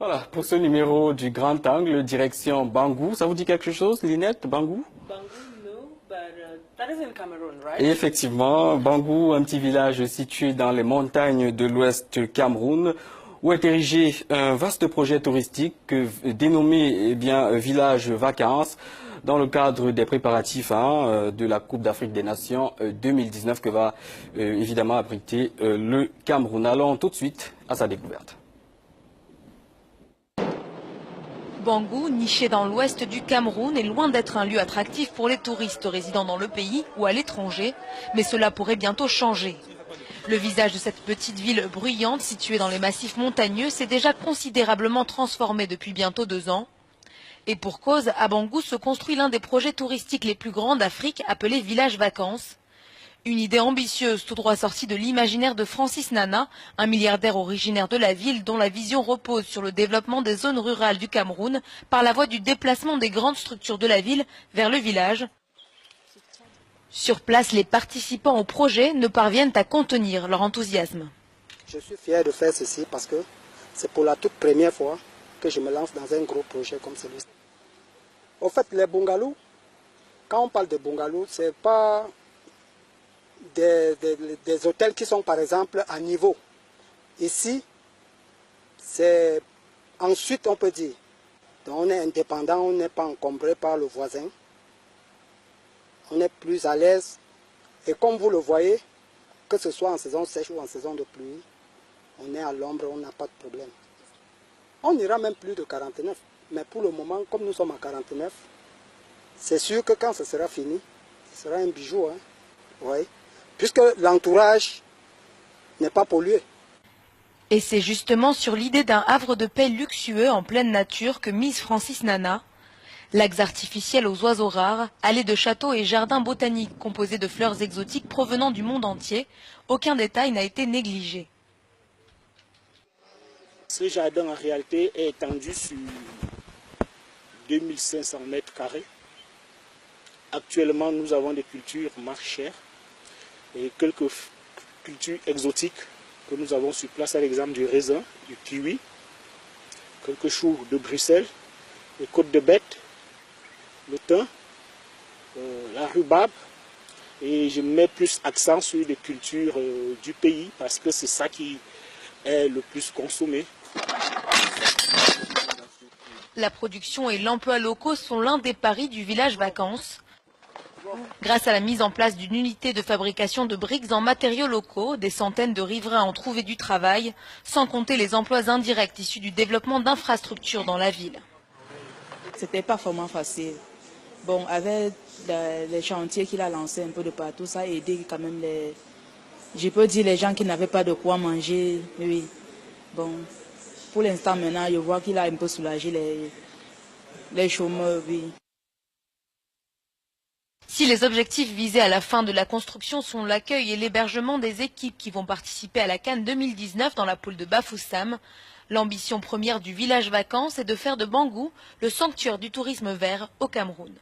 Voilà, pour ce numéro du Grand Angle, direction Bangou. Ça vous dit quelque chose, Linette, Bangou? Bangou, no, but that is in Cameroon, right? Et effectivement, Bangou, un petit village situé dans les montagnes de l'ouest du Cameroun, où est érigé un vaste projet touristique dénommé Village Vacances, dans le cadre des préparatifs de la Coupe d'Afrique des Nations 2019 que va évidemment abriter le Cameroun. Allons tout de suite à sa découverte. Bangou, niché dans l'ouest du Cameroun, est loin d'être un lieu attractif pour les touristes résidant dans le pays ou à l'étranger, mais cela pourrait bientôt changer. Le visage de cette petite ville bruyante située dans les massifs montagneux s'est déjà considérablement transformé depuis bientôt 2 ans. Et pour cause, à Bangou se construit l'un des projets touristiques les plus grands d'Afrique, appelé Village Vacances. Une idée ambitieuse, tout droit sortie de l'imaginaire de Francis Nana, un milliardaire originaire de la ville dont la vision repose sur le développement des zones rurales du Cameroun par la voie du déplacement des grandes structures de la ville vers le village. Sur place, les participants au projet ne parviennent à contenir leur enthousiasme. Je suis fier de faire ceci parce que c'est pour la toute première fois que je me lance dans un gros projet comme celui-ci. Au fait, les bungalows, quand on parle de bungalows, ce n'est pas des hôtels qui sont par exemple à niveau. Ici, c'est ensuite on peut dire, donc on est indépendant, on n'est pas encombré par le voisin, on est plus à l'aise et comme vous le voyez, que ce soit en saison sèche ou en saison de pluie, on est à l'ombre, on n'a pas de problème. On ira même plus de 49, mais pour le moment, comme nous sommes à 49, c'est sûr que quand ce sera fini, ce sera un bijou, hein, oui. Puisque l'entourage n'est pas pollué. Et c'est justement sur l'idée d'un havre de paix luxueux en pleine nature que mise Francis Nana. Lacs artificiels aux oiseaux rares, allées de châteaux et jardins botaniques composés de fleurs exotiques provenant du monde entier, aucun détail n'a été négligé. Ce jardin en réalité est étendu sur 2500 mètres carrés. Actuellement, nous avons des cultures marchères et quelques cultures exotiques que nous avons sur place, à l'exemple du raisin, du kiwi, quelques choux de Bruxelles, les côtes de bête, le thym, la rhubarbe. Et je mets plus accent sur les cultures du pays parce que c'est ça qui est le plus consommé. La production et l'emploi locaux sont l'un des paris du village Vacances. Grâce à la mise en place d'une unité de fabrication de briques en matériaux locaux, des centaines de riverains ont trouvé du travail, sans compter les emplois indirects issus du développement d'infrastructures dans la ville. C'était pas vraiment facile. Bon, avec les chantiers qu'il a lancés un peu de partout, ça a aidé quand même je peux dire les gens qui n'avaient pas de quoi manger, oui. Bon, pour l'instant maintenant, je vois qu'il a un peu soulagé les chômeurs, oui. Si les objectifs visés à la fin de la construction sont l'accueil et l'hébergement des équipes qui vont participer à la CAN 2019 dans la poule de Bafoussam, l'ambition première du village Vacances est de faire de Bangou le sanctuaire du tourisme vert au Cameroun.